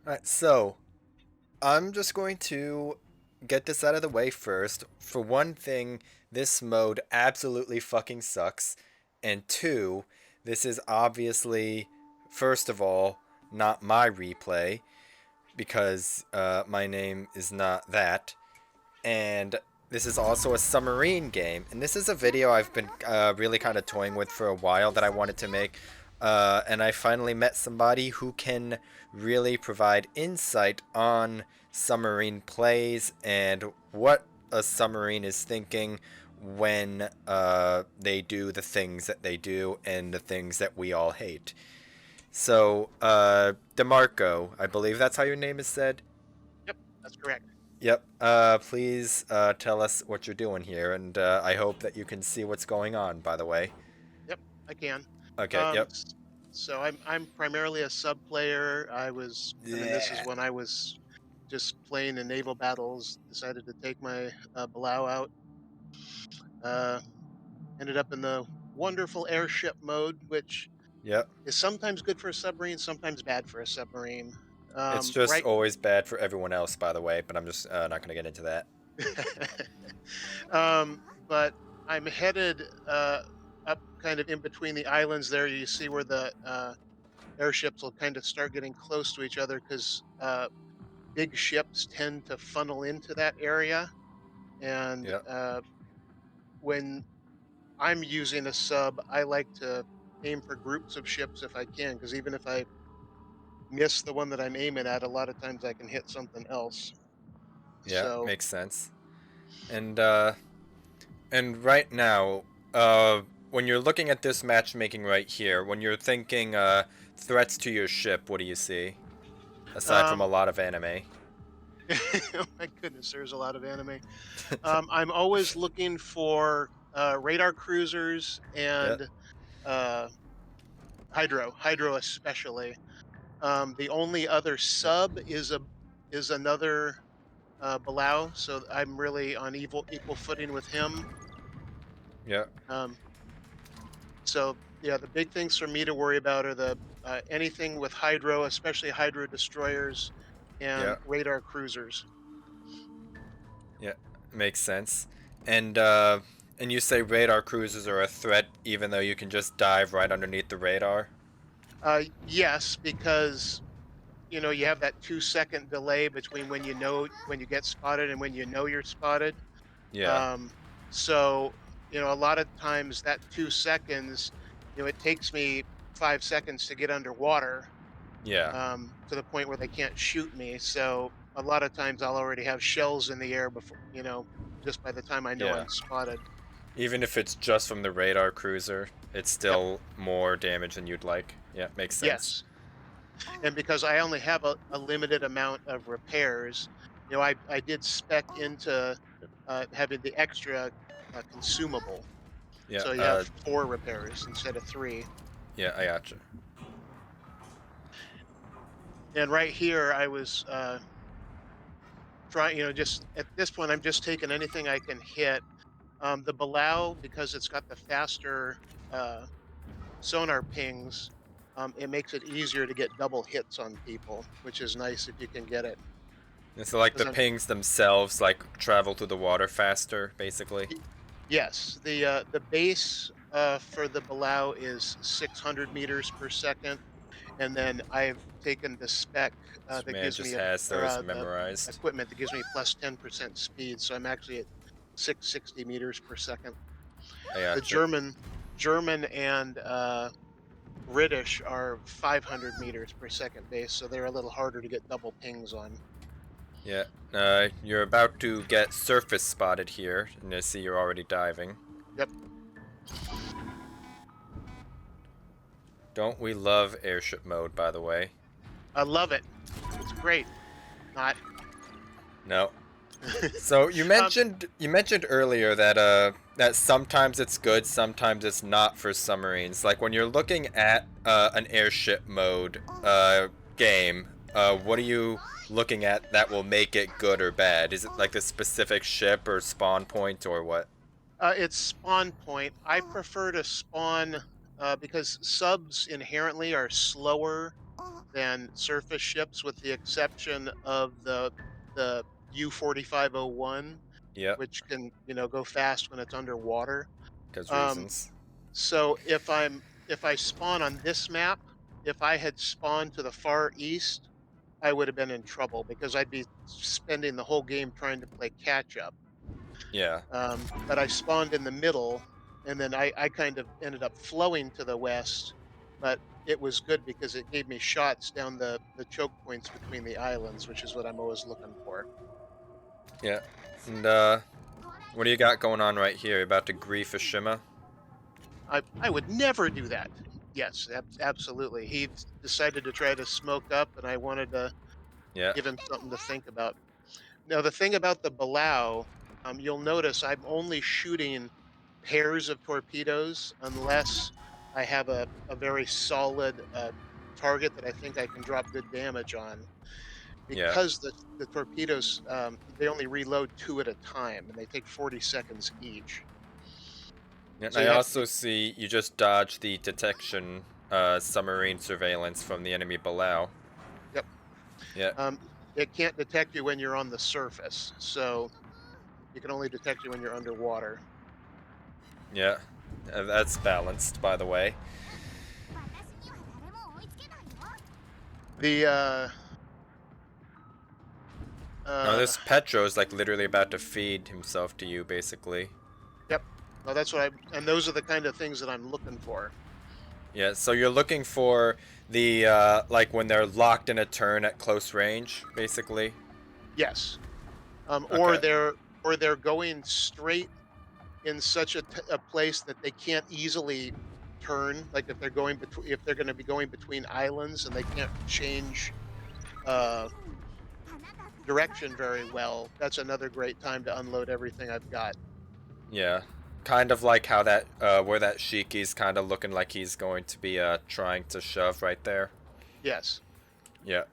Alright, so I'm just going to get this out of the way first. For one thing, this mode absolutely fucking sucks. And two, this is obviously, first of all, not my replay because my name is not that. And this is also a submarine game. And this is a video I've been really kind of toying with for a while that I wanted to make. And I finally met somebody who can really provide insight on submarine plays and what a submarine is thinking when they do the things that they do and the things that we all hate. So, DeMarco, I believe that's how your name is said. Yep, that's correct. Yep. Please tell us what you're doing here, and I hope that you can see what's going on. By the way. Yep, I can. Okay. Um, Yep. s- so I'm primarily a sub player. I mean, this is Yeah. when I was just playing in naval battles. Decided to take my Blau out. Uh, Ended up in the wonderful airship mode, which Yep. is sometimes good for a submarine, sometimes bad for a submarine. It's just Right. always bad for everyone else, by the way. But I'm just not gonna get into that. But I'm headed up kind of in between the islands there. You see where the airships will kind of start getting close to each other because big ships tend to funnel into that area. And Yep. when I'm using a sub, I like to aim for groups of ships if I can, because even if I miss the one that I'm aiming at, a lot of times I can hit something else. Yeah. So, Makes sense. And uh, and right now, uh, when you're looking at this matchmaking right here, when you're thinking threats to your ship, what do you see? Aside from a um, lot of anime. oh my goodness, there's a lot of anime. I'm always looking for radar cruisers Yep. and uh, hydro especially. The only other sub is another Balau, so I'm really on equal footing with him. Yep. Um, so yeah, the big things for me to worry about are the anything with hydro, especially hydro destroyers and Yep. radar cruisers. Yeah, makes sense. And and you say radar cruisers are a threat, even though you can just dive right underneath the radar. Yes, because you have that 2-second delay between when you get spotted and when you know you're spotted. Yeah, Um, so, a lot of times that 2 seconds, it takes me 5 seconds to get underwater, yeah, to the point where they can't shoot me. So a lot of times I'll already have shells in the air before, just by the time I know yeah. I'm spotted. Even if it's just from the radar cruiser, it's Yep. still more damage than you'd like. Yeah, makes sense. Yes. And because I only have a limited amount of repairs, I did spec into having the extra consumable. Yeah, So you have 4 repairs instead of 3. yeah, I gotcha. And right here, I was trying, just at this point, I'm just taking anything I can hit. The Balau, because it's got the faster uh, sonar pings, it makes it easier to get double hits on people, which is nice if you can get it. And so like the 'Cause I'm, pings themselves like travel through the water faster, basically. y- yes, the base for the Balau is 600 meters per second, and then I've taken the spec This that man gives just me has or those the memorized. equipment that gives me plus 10% speed, so I'm actually at 660 meters per second. I The gotcha. German and British are 500 meters per second base, so they're a little harder to get double pings on. Yeah. You're about to get surface spotted here, and I see you're already diving. Yep, Don't we love airship mode, by the way? I love it. It's great. Not. No. So um, you mentioned earlier that that sometimes it's good, sometimes it's not for submarines. Like when you're looking at an airship mode game, what are you looking at that will make it good or bad? Is it like the specific ship or spawn point or what? it's spawn point. I prefer to spawn because subs inherently are slower than surface ships, with the exception of the U-4501, Yep. which can, go fast when it's underwater. Because Um, reasons. so if I spawn on this map, if I had spawned to the far east, I would have been in trouble because I'd be spending the whole game trying to play catch up. Yeah. But I spawned in the middle, and then I kind of ended up flowing to the west. But it was good because it gave me shots down the choke points between the islands, which is what I'm always looking for. Yeah. And what do you got going on right here? You about to grief Ashima? I would never do that. Yes, absolutely. He decided to try to smoke up, and I wanted to Yeah. give him something to think about. Now, the thing about the Balau, you'll notice I'm only shooting pairs of torpedoes unless I have a very solid target that I think I can drop good damage on. Yeah. Because the torpedoes, they only reload two at a time, and they take 40 seconds each. Yeah, and So I you have to also be. see you just dodged the detection submarine surveillance from the enemy below. Yep. Yeah. Um, it can't detect you when you're on the surface, so it can only detect you when you're underwater. Yeah. That's balanced, by the way. The Now uh, this Petro's like literally about to feed himself to you, basically. yep. Well, that's what and those are the kind of things that I'm looking for. Yeah, so you're looking for the like when they're locked in a turn at close range, basically. Yes. Okay. Or they're going straight in such a place that they can't easily turn. Like if they're going to be going between islands and they can't change uh, direction very well, that's another great time to unload everything I've got. Yeah. Kind of like how that where that Shiki's kind of looking like he's going to be trying to shove right there. Yes. Yeah.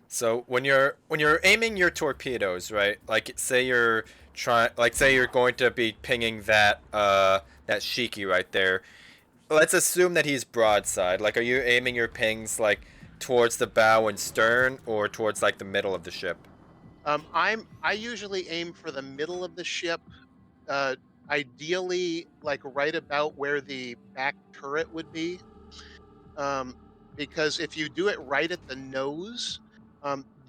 So when you're aiming your torpedoes, right? Like say you're say you're going to be pinging that Shiki right there. Let's assume that he's broadside. Like are you aiming your pings like towards the bow and stern or towards like the middle of the ship? I usually aim for the middle of the ship, uh, ideally like right about where the back turret would be. um, because if you do it right at the nose,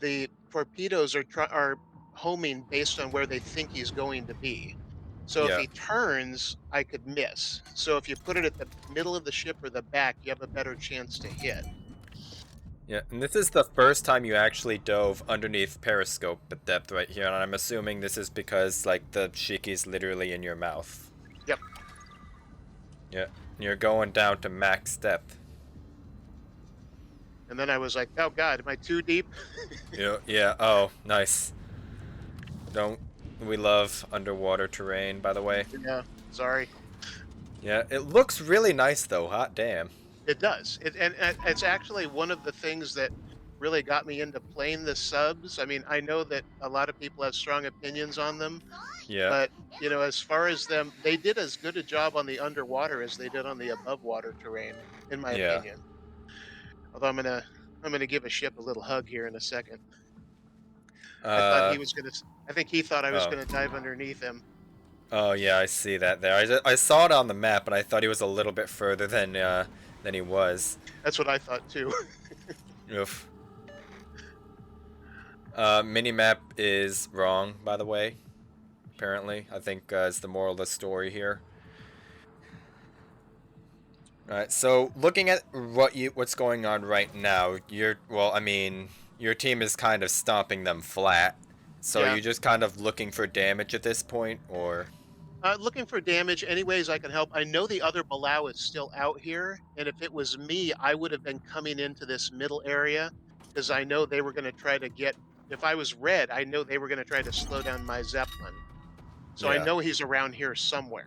the torpedoes are homing based on where they think he's going to be. So if Yeah. he turns, I could miss. So if you put it at the middle of the ship or the back, you have a better chance to hit. Yeah, and this is the first time you actually dove underneath periscope at depth right here, and I'm assuming this is because like the Shiki's literally in your mouth. Yep. Yeah, you're going down to max depth. And then I was like, oh God, am I too deep? Yeah, yeah. Oh, nice. Don't we love underwater terrain, by the way? Yeah. Sorry. Yeah, it looks really nice though. Hot damn. It does. And it's actually one of the things that really got me into playing the subs. I mean, I know that a lot of people have strong opinions on them, Yeah, but as far as them, they did as good a job on the underwater as they did on the above water terrain, in my yeah. opinion. Although I'm gonna give a ship a little hug here in a second. I thought Uh, he was gonna. I think he thought I was oh, gonna dive underneath him. oh yeah, I see that there. I saw it on the map, but I thought he was a little bit further than he was. That's what I thought too. Oof. Minimap is wrong, by the way. Apparently, I think is the moral of the story here. All right. So looking at what's going on right now, I mean, your team is kind of stomping them flat. So are Yeah. you just kind of looking for damage at this point, or Looking for damage any ways I can help. I know the other Balau is still out here, and if it was me, I would have been coming into this middle area because I know they were going to try to get. If I was red, I know they were going to try to slow down my Zeppelin. So I yeah? know he's around here somewhere.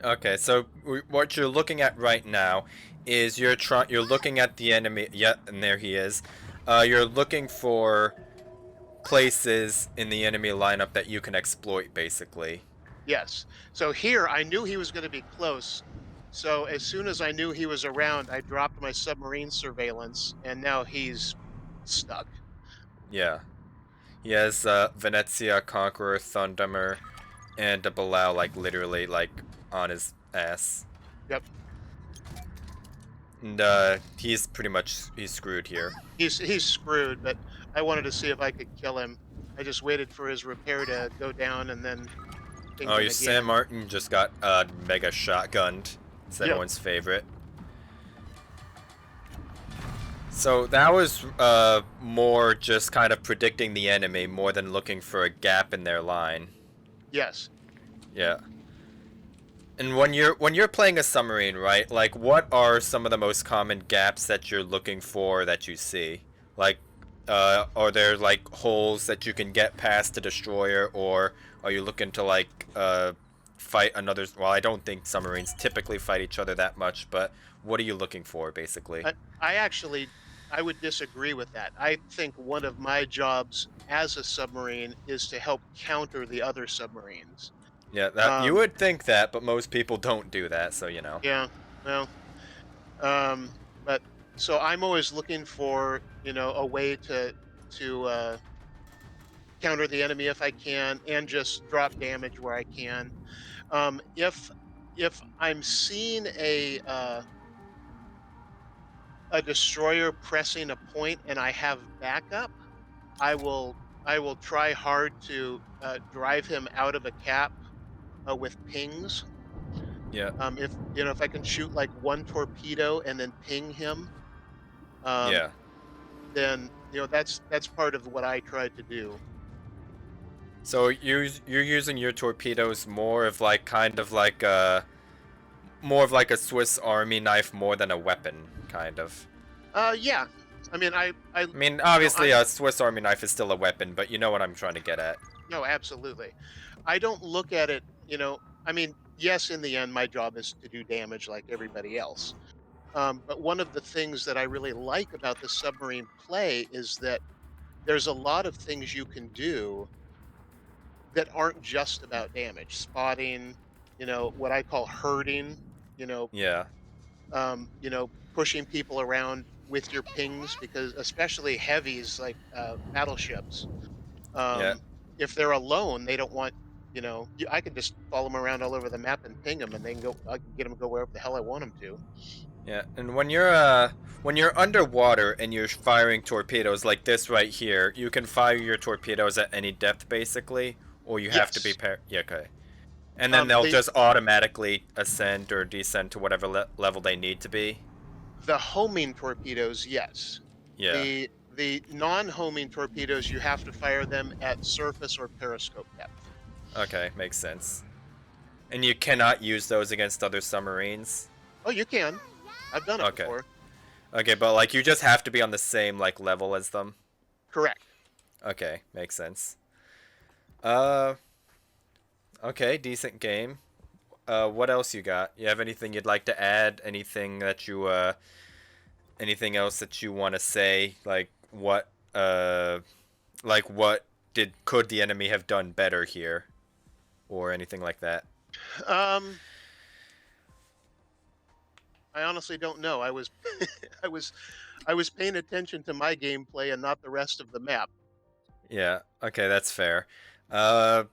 Okay. So what you're looking at right now is you're looking at the enemy. Yeah, and there he is. You're looking for places in the enemy lineup that you can exploit, basically. Yes. So here, I knew he was going to be close. So as soon as I knew he was around, I dropped my submarine surveillance, and now he's stuck. Yeah. He has Venezia, Conqueror, Thundemer, and a Bilal like literally like on his ass. Yep, And he's pretty much he's screwed here. he's screwed. But I wanted to see if I could kill him. I just waited for his repair to go down, and then pinged Oh, him your San again. Martin just got mega shotgunned. It's Yep. everyone's favorite. So that was more just kind of predicting the enemy more than looking for a gap in their line. Yes. Yeah. And when you're playing a submarine, right? Like what are some of the most common gaps that you're looking for that you see? Like are there like holes that you can get past the destroyer, or are you looking to like fight another, well, I don't think submarines typically fight each other that much, but what are you looking for basically? I actually I would disagree with that. I think one of my jobs as a submarine is to help counter the other submarines. Yeah, that you Um, would think that, but most people don't do that, so you know. yeah, well, but so I'm always looking for, a way to counter the enemy if I can, and just drop damage where I can. If I'm seeing a destroyer pressing a point and I have backup, I will try hard to drive him out of a cap with pings. Yeah, If I can shoot like one torpedo and then ping him, um, yeah. then that's part of what I tried to do. So you're using your torpedoes more of like kind of like more of like a Swiss Army knife more than a weapon, kind of. Yeah, I mean, I mean, obviously I'm a Swiss Army knife is still a weapon, but you know what I'm trying to get at. no, absolutely. I don't look at it. I mean, yes, in the end, my job is to do damage like everybody else. But one of the things that I really like about the submarine play is that there's a lot of things you can do that aren't just about damage. Spotting, what I call herding, you know, Yeah, pushing people around with your pings, because especially heavies like battleships, yeah, um, if they're alone, they don't want, I can just follow them around all over the map and ping them, and they can go. I can get them to go wherever the hell I want them to. yeah. And when you're underwater and you're firing torpedoes like this right here, you can fire your torpedoes at any depth basically, or you have to be Yes. yeah, okay. And then they'll The just automatically ascend or descend to whatever level they need to be. The homing torpedoes, yes. Yeah. The non-homing torpedoes, you have to fire them at surface or periscope depth. Okay, makes sense. And you cannot use those against other submarines. Oh, you can. I've done it Okay. before. Okay, but like you just have to be on the same like level as them. Correct. Okay, makes sense. Uh, okay, decent game. What else you got? You have anything you'd like to add? Anything else that you want to say? Like what could the enemy have done better here, or anything like that? Um, I honestly don't know. I was, I was paying attention to my gameplay and not the rest of the map. Yeah. Okay, that's fair. Uh,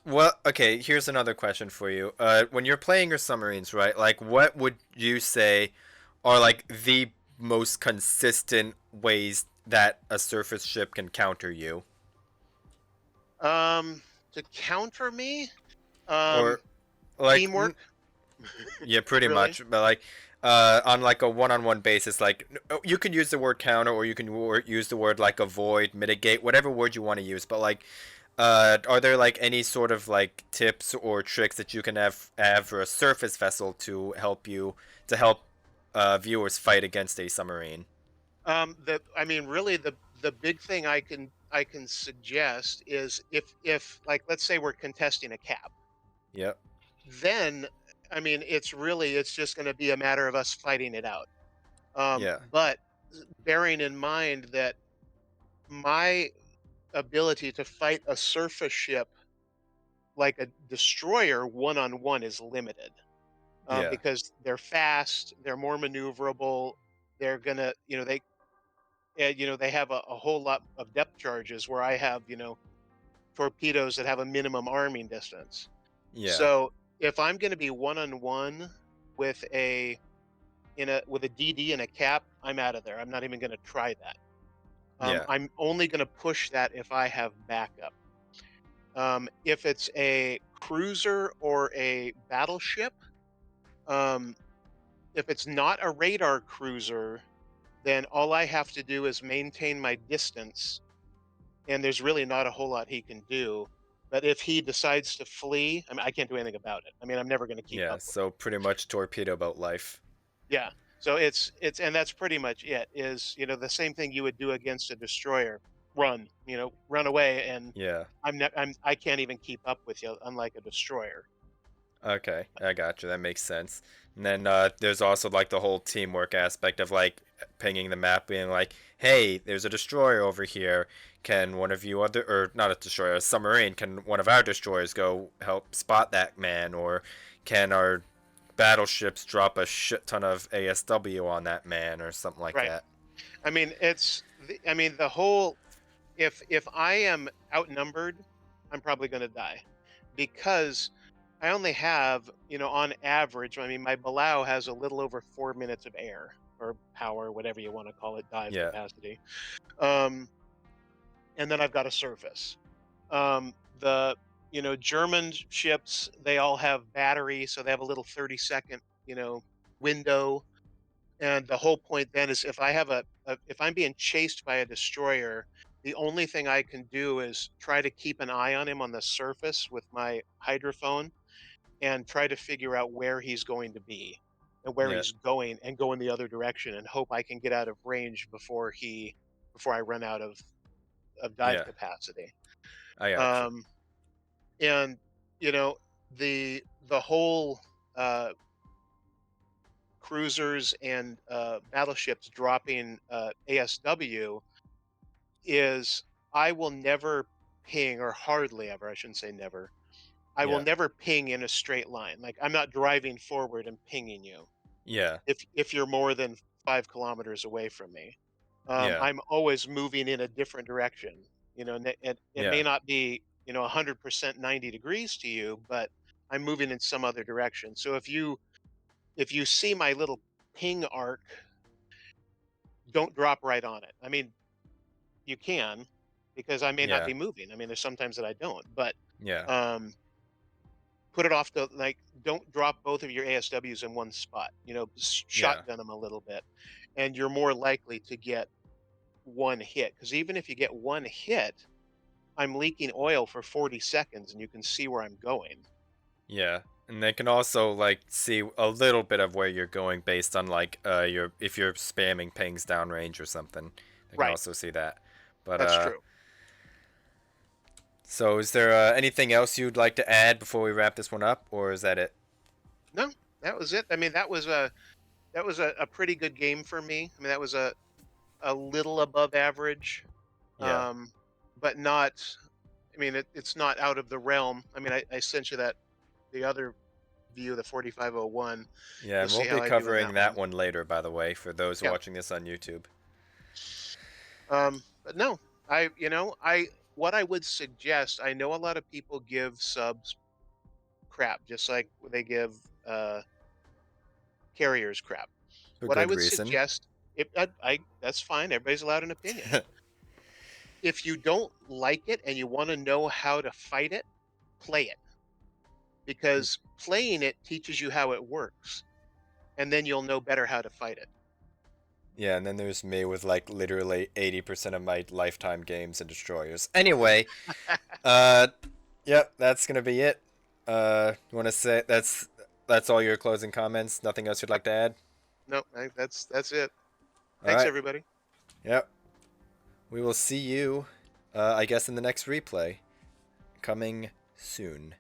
well, okay. Here's another question for you. When you're playing your submarines, right? Like, what would you say are like the most consistent ways that a surface ship can counter you? To counter me, Or like, teamwork, yeah, pretty really. much. But like, on like a one-on-one basis, like you can use the word counter, or you can use the word like avoid, mitigate, whatever word you want to use. But like, are there like any sort of like tips or tricks that you can have for a surface vessel to help viewers fight against a submarine? I mean, really, the big thing I can suggest is, if like, let's say we're contesting a cap, Yep. then I mean, it's just going to be a matter of us fighting it out. Yeah. But bearing in mind that my ability to fight a surface ship like a destroyer one on one is limited. Yeah. because they're fast, they're more maneuverable. They're gonna, they have a whole lot of depth charges where I have, torpedoes that have a minimum arming distance. Yeah. So if I'm going to be one on one with a DD and a cap, I'm out of there. I'm not even going to try that. Yeah. I'm only going to push that if I have backup. If it's a cruiser or a battleship, um, if it's not a radar cruiser, then all I have to do is maintain my distance, and there's really not a whole lot he can do. But if he decides to flee, I mean, I can't do anything about it. I mean, I'm never going to keep Yeah. up with So him. pretty much torpedo boat life. Yeah. So it's and that's pretty much it. Is the same thing you would do against a destroyer. Run, run away, and Yeah. I can't even keep up with you, unlike a destroyer. Okay, I got you. That makes sense. And then there's also like the whole teamwork aspect of like pinging the map, being like, "Hey, there's a destroyer over here. Can one of you other, or not a destroyer, a submarine? Can one of our destroyers go help spot that man, or can our battleships drop a shit ton of ASW on that man, or something like Right. that?" I mean, the whole if I am outnumbered, I'm probably going to die because I only have, on average, I mean, my Balau has a little over 4 minutes of air or power, whatever you want to call it, dive Yeah, capacity. Um, and then I've got a surface. The German ships, they all have battery, so they have a little 30-second window. And the whole point then is if I have if I'm being chased by a destroyer, the only thing I can do is try to keep an eye on him on the surface with my hydrophone and try to figure out where he's going to be and where yeah, he's going and go in the other direction and hope I can get out of range before I run out of dive yeah. capacity. I got you. Um, and you know the whole uh, cruisers and battleships dropping ASW is I will never ping, or hardly ever, I shouldn't say never. I will Yeah, never ping in a straight line. Like I'm not driving forward and pinging you yeah, if you're more than 5 kilometers away from me. yeah, I'm always moving in a different direction. And it may yeah, not be 100% 90 degrees to you, but I'm moving in some other direction. So if you see my little ping arc, don't drop right on it. I mean, you can because I may not yeah, be moving. I mean, there's sometimes that I don't, but yeah, um, put it off to like don't drop both of your ASWs in one spot. yeah, Shotgun them a little bit, and you're more likely to get one hit. Because even if you get one hit, I'm leaking oil for 40 seconds, and you can see where I'm going. yeah. And they can also like see a little bit of where you're going based on like your if you're spamming pings downrange or something. They can Right, also see that. But that's true. so is there anything else you'd like to add before we wrap this one up, or is that it? No, that was it. I mean, that was a pretty good game for me. I mean, that was a little above average, Yeah, um, but not. I mean, it's not out of the realm. I mean, I sent you the other view, the 4501. yeah. You'll And we'll see be how I do in covering that that one. one later, by the way, for those Yeah. watching this on YouTube. But no, I what I would suggest. I know a lot of people give subs crap, just like they give carriers crap. For What I good would reason. suggest, if that's fine. Everybody's allowed an opinion. If you don't like it and you want to know how to fight it, play it because playing it teaches you how it works, and then you'll know better how to fight it. Yeah, and then there's me with like literally 80% of my lifetime games and destroyers. Anyway, uh, yep, that's gonna be it. You want to say that's all your closing comments? Nothing else you'd like to add? No, that's it. All Thanks, right. everybody. Yep. We will see you, I guess, in the next replay coming soon.